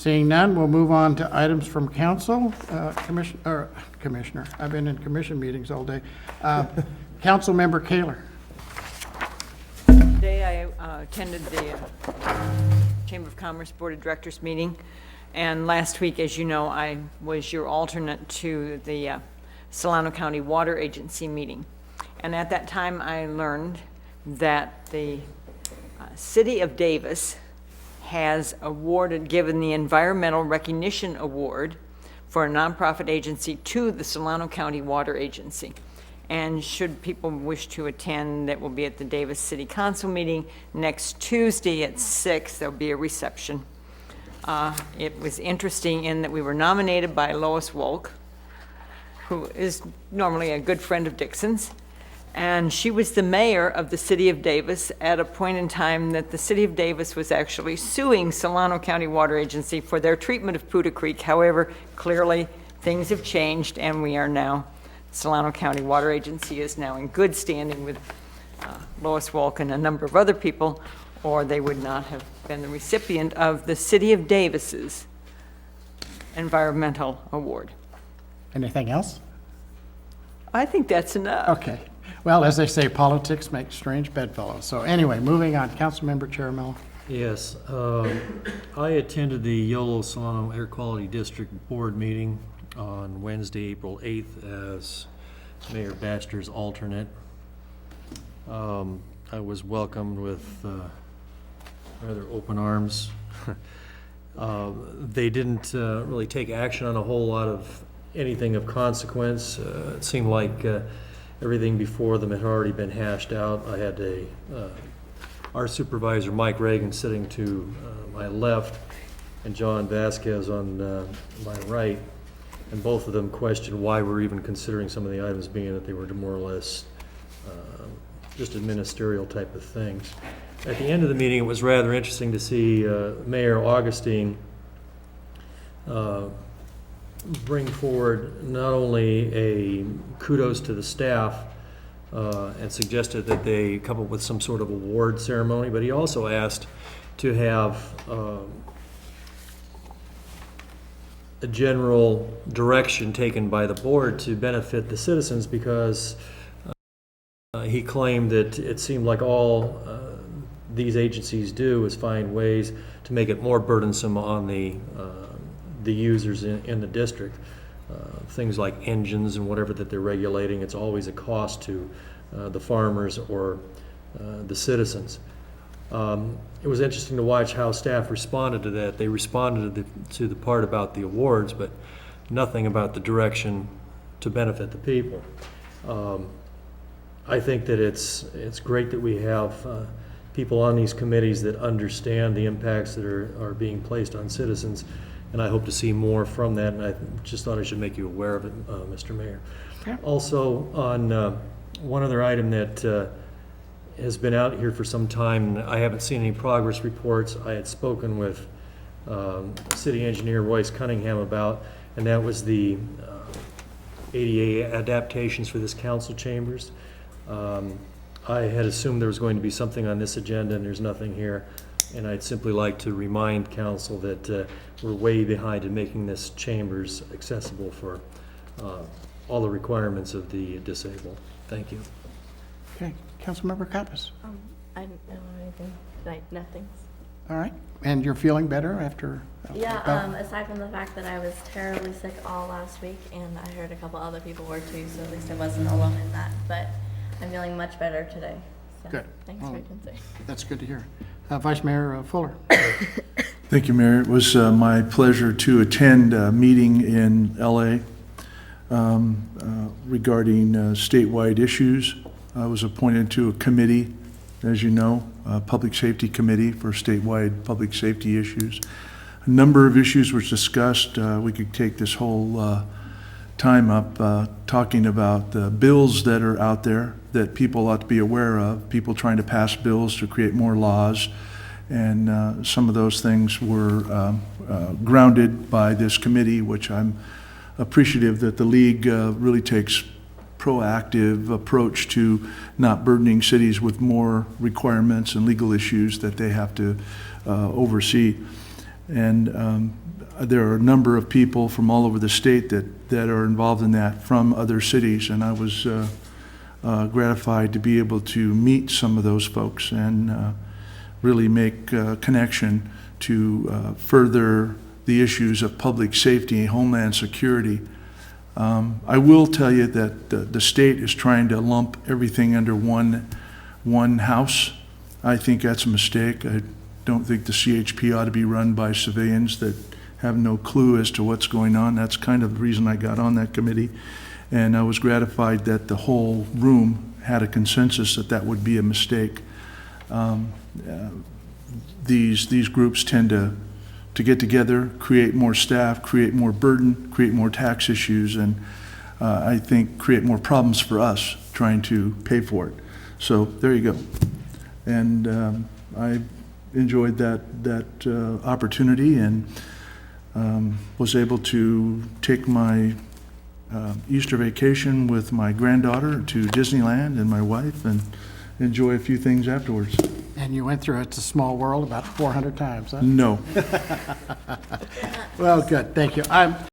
Seeing none, we'll move on to items from council. Commissioner, I've been in commission meetings all day. Council Member Kaler. Today I attended the Chamber of Commerce Board of Directors meeting, and last week, as you know, I was your alternate to the Solano County Water Agency meeting. And at that time, I learned that the City of Davis has given the Environmental Recognition Award for a nonprofit agency to the Solano County Water Agency. And should people wish to attend, that will be at the Davis City Council meeting next Tuesday at 6. There'll be a reception. It was interesting in that we were nominated by Lois Wolk, who is normally a good friend of Dixon's. And she was the mayor of the City of Davis at a point in time that the City of Davis was actually suing Solano County Water Agency for their treatment of Puda Creek. However, clearly things have changed, and we are now, Solano County Water Agency is now in good standing with Lois Wolk and a number of other people, or they would not have been the recipient of the City of Davis's Environmental Award. Anything else? I think that's enough. Okay. Well, as they say, politics make strange bedfellows. So anyway, moving on. Councilmember Chiaramella. Yes, I attended the YOLO Solano Air Quality District Board meeting on Wednesday, April 8th as Mayor Baxter's alternate. I was welcomed with rather open arms. They didn't really take action on a whole lot of anything of consequence. It seemed like everything before them had already been hashed out. I had our supervisor, Mike Reagan, sitting to my left, and John Vasquez on my right, and both of them questioned why we're even considering some of the items, being that they were more or less just ministerial type of things. At the end of the meeting, it was rather interesting to see Mayor Augustine bring forward not only a kudos to the staff and suggested that they come up with some sort of award ceremony, but he also asked to have a general direction taken by the board to benefit the citizens, because he claimed that it seemed like all these agencies do is find ways to make it more burdensome on the users in the district. Things like engines and whatever that they're regulating, it's always a cost to the farmers or the citizens. It was interesting to watch how staff responded to that. They responded to the part about the awards, but nothing about the direction to benefit the people. I think that it's great that we have people on these committees that understand the impacts that are being placed on citizens, and I hope to see more from that, and I just thought I should make you aware of it, Mr. Mayor. Okay. Also, on one other item that has been out here for some time, and I haven't seen any progress reports, I had spoken with City Engineer Royce Cunningham about, and that was the ADA adaptations for this council chambers. I had assumed there was going to be something on this agenda, and there's nothing here. And I'd simply like to remind council that we're way behind in making this chambers accessible for all the requirements of the disabled. Thank you. Okay. Councilmember Kappas. I didn't know anything tonight. Nothing. All right. And you're feeling better after? Yeah. Aside from the fact that I was terribly sick all last week, and I heard a couple other people were too, so at least I wasn't alone in that. But I'm feeling much better today. So Good. Thanks for your concern. That's good to hear. Vice Mayor Fuller. Thank you, Mayor. It was my pleasure to attend a meeting in LA regarding statewide issues. I was appointed to a committee, as you know, a public safety committee for statewide public safety issues. A number of issues was discussed. We could take this whole time up talking about the bills that are out there that people ought to be aware of, people trying to pass bills to create more laws. And some of those things were grounded by this committee, which I'm appreciative that the league really takes proactive approach to not burdening cities with more requirements and legal issues that they have to oversee. And there are a number of people from all over the state that are involved in that from other cities, and I was gratified to be able to meet some of those folks and really make a connection to further the issues of public safety and homeland security. I will tell you that the state is trying to lump everything under one house. I think that's a mistake. I don't think the CHP ought to be run by civilians that have no clue as to what's going on. That's kind of the reason I got on that committee. And I was gratified that the whole room had a consensus that that would be a mistake. These groups tend to get together, create more staff, create more burden, create more tax issues, and I think create more problems for us trying to pay for it. So there you go. And I enjoyed that opportunity and was able to take my Easter vacation with my granddaughter to Disneyland and my wife and enjoy a few things afterwards. And you went through It's a Small World about 400 times, huh? No. Well, good, thank you.